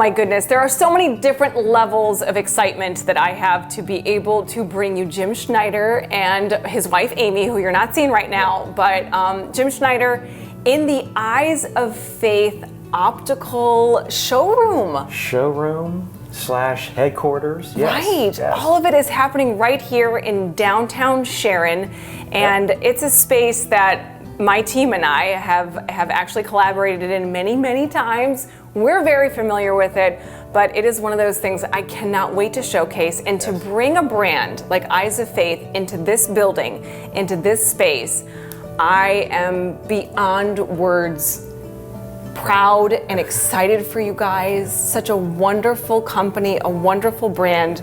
my goodness, there are so many different levels of excitement that I have to be able to bring you Jim Schneider and his wife Amy, who you're not seeing right now, but Jim Schneider in the Eyes of Faith optical showroom. Showroom/headquarters. Yes, right. Yes. All of it is happening right here in downtown Sharon, and it's a space that my team and I have actually collaborated in many, many times. We're very familiar with it, but it is one of those things I cannot wait to showcase and to bring a brand like Eyes of Faith into this building, into this space. I am beyond words proud and excited for you guys. Such a wonderful company, a wonderful brand,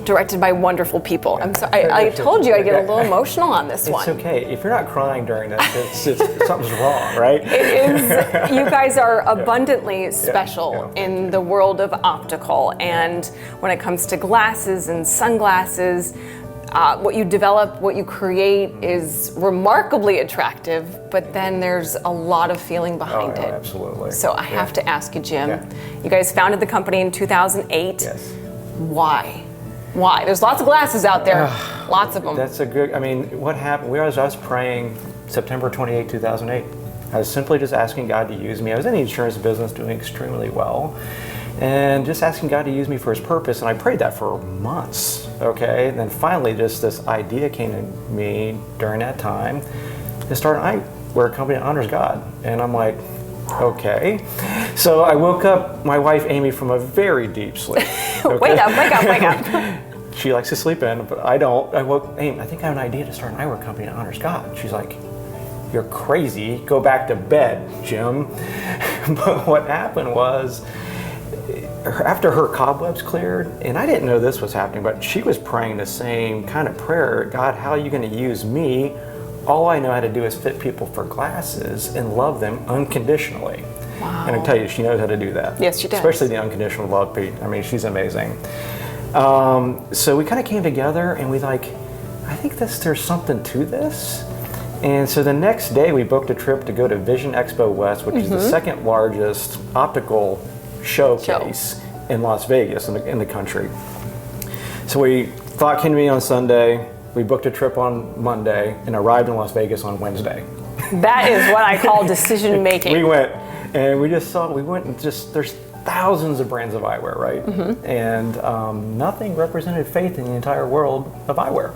directed by wonderful people. I told you I'd get a little emotional on this one. It's okay. If you're not crying during this, something's wrong, right? It is. You guys are abundantly special in the world of optical. And when it comes to glasses and sunglasses, what you develop, what you create is remarkably attractive, but then there's a lot of feeling behind it. Absolutely. So I have to ask you, Jim, you guys founded the company in 2008. Yes. Why? Why? There's lots of glasses out there, lots of them. That's a good, what happened, I was praying September 28, 2008. I was simply just asking God to use me. I was in the insurance business doing extremely well, and just asking God to use me for His purpose, and I prayed that for months, okay? And then finally just this idea came to me during that time to start an eyewear company that honors God. And I'm like, okay. So I woke up my wife Amy from a very deep sleep. Okay? Wake up. She likes to sleep in, but I don't. I woke, Amy, I think I have an idea to start an eyewear company that honors God. She's like, you're crazy, go back to bed, Jim. But what happened was, after her cobwebs cleared, and I didn't know this was happening, but she was praying the same kind of prayer. God, how are you going to use me? All I know how to do is fit people for glasses and love them unconditionally. Wow. And I tell you, she knows how to do that. Yes, she does. Especially the unconditional love piece. She's amazing. So we kind of came together and we I think there's something to this. And so the next day we booked a trip to go to Vision Expo West, which is the second largest optical showcase in Las Vegas in the country. So thought came to me on Sunday. We booked a trip on Monday and arrived in Las Vegas on Wednesday. That is what I call decision making. We went and there's thousands of brands of eyewear, right? And nothing represented faith in the entire world of eyewear.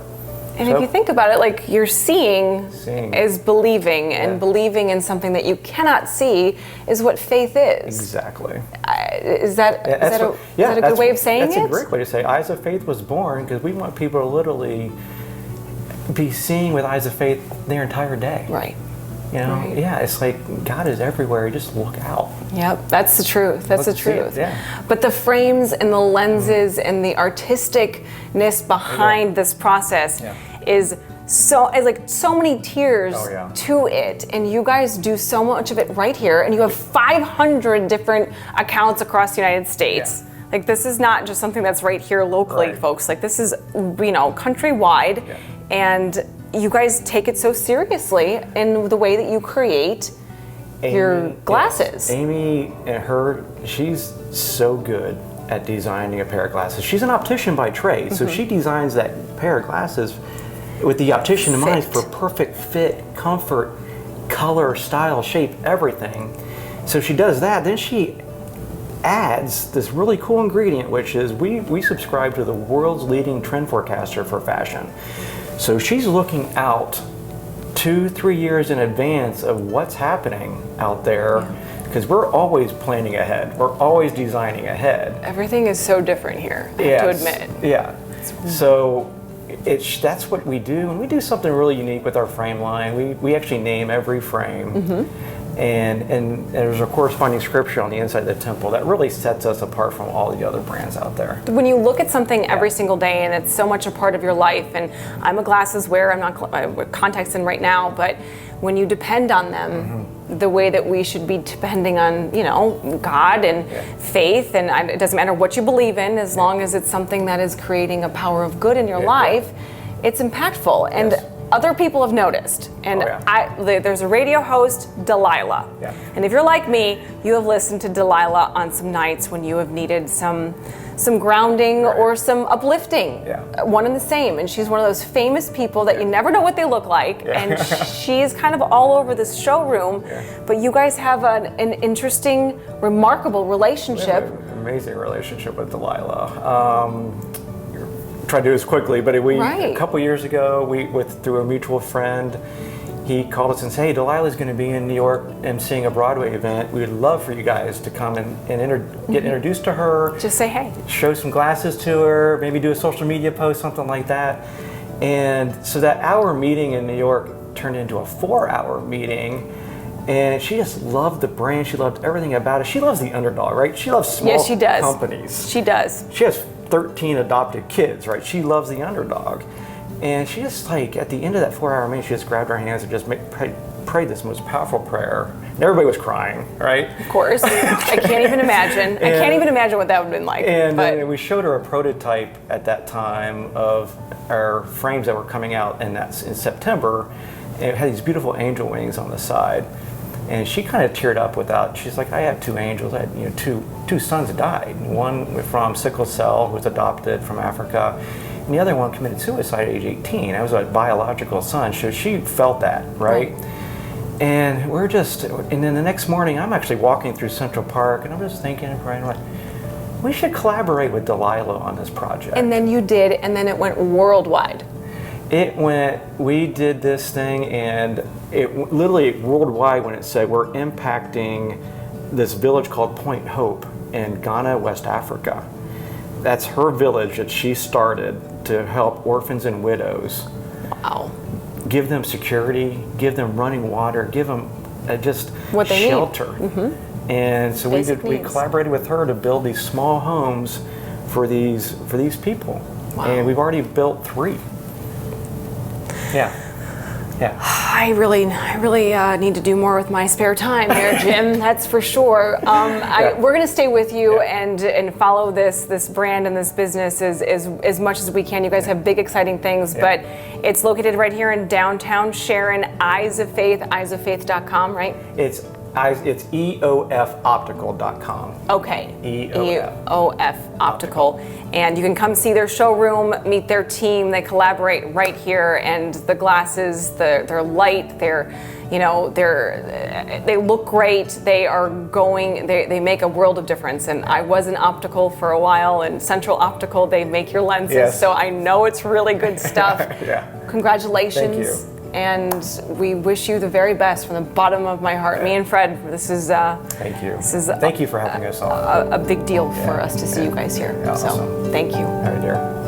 And if you think about it, you're seeing is believing, and believing in something that you cannot see is what faith is. Exactly. Is that a good way of saying it? That's a great way to say it. Eyes of Faith was born because we want people to literally be seeing with eyes of faith their entire day. Right. Right. Yeah, it's like God is everywhere. You just look out. Yep, that's the truth. That's the truth. Yeah. But the frames and the lenses and the artisticness behind this process is so many tiers to it, and you guys do so much of it right here, and you have 500 different accounts across the United States. This is not just something that's right here locally, folks. This is countrywide, and you guys take it so seriously in the way that you create your glasses. Amy and she's so good at designing a pair of glasses. She's an optician by trade, so she designs that pair of glasses with the optician in mind for perfect fit, comfort, color, style, shape, everything. So she does that, then she adds this really cool ingredient, which is we subscribe to the world's leading trend forecaster for fashion. So she's looking out 2-3 years in advance of what's happening out there, because we're always planning ahead. We're always designing ahead. Everything is so different here, I have to admit. Yeah. So that's what we do, and we do something really unique with our frame line. We actually name every frame. And there's a corresponding scripture on the inside of the temple that really sets us apart from all the other brands out there. When you look at something every single day and it's so much a part of your life, and I'm a glasses wearer, I'm not with contacts in right now, but when you depend on them the way that we should be depending on, God and faith, and it doesn't matter what you believe in, as long as it's something that is creating a power of good in your life, it's impactful. And other people have noticed, and there's a radio host, Delilah. Yeah. And if you're like me, you have listened to Delilah on some nights when you have needed some grounding or some uplifting. Yeah. One and the same. And she's one of those famous people that you never know what they look like. And she's kind of all over this showroom. But you guys have an interesting, remarkable relationship. We have an amazing relationship with Delilah. Try to do this quickly, but a couple years ago, through a mutual friend, he called us and said, "Hey, Delilah's going to be in New York emceeing a Broadway event. We would love for you guys to come and get introduced to her. Just say hey. Show some glasses to her, maybe do a social media post, something like that." And so that hour meeting in New York turned into a 4-hour meeting. And she just loved the brand. She loved everything about it. She loves the underdog, right? She loves small companies. She does. She has 13 adopted kids, right? She loves the underdog. And she just at the end of that 4-hour meeting, she just grabbed her hands and just prayed this most powerful prayer. And everybody was crying, right? Of course. I can't even imagine. I can't even imagine what that would have been like. And then we showed her a prototype at that time of our frames that were coming out, and that's in September. And it had these beautiful angel wings on the side. And she kind of teared up she's like, "I have 2 angels. I had two sons that died. One from sickle cell, who was adopted from Africa, and the other one committed suicide at age 18. I was a biological son." So she felt that, right? And and then the next morning, I'm actually walking through Central Park, and I'm just thinking and praying, like, we should collaborate with Delilah on this project. And then you did, and then it went worldwide. We did this thing, and it literally worldwide when it said we're impacting this village called Point Hope in Ghana, West Africa. That's her village that she started to help orphans and widows. Wow. Give them security, give them running water, give them just what they shelter. need. Mm-hmm. And so we collaborated with her to build these small homes for these people. Wow. And we've already built 3. Yeah. I really need to do more with my spare time here, Jim. That's for sure. We're going to stay with you and follow this brand and this business as much as we can. You guys have big, exciting things, but it's located right here in downtown Sharon. Eyes of Faith, eyesoffaith.com, right? It's eofoptical.com. Okay. EOF Optical. And you can come see their showroom, meet their team. They collaborate right here, and the glasses, they're light, they look great. They make a world of difference. And I was in optical for a while, and Central Optical, they make your lenses, so I know it's really good stuff. Congratulations. Thank you. And we wish you the very best from the bottom of my heart. Me and Fred, this is thank you. Thank you for having us on. A big deal for us to see you guys here. Awesome. So thank you. All right, dear.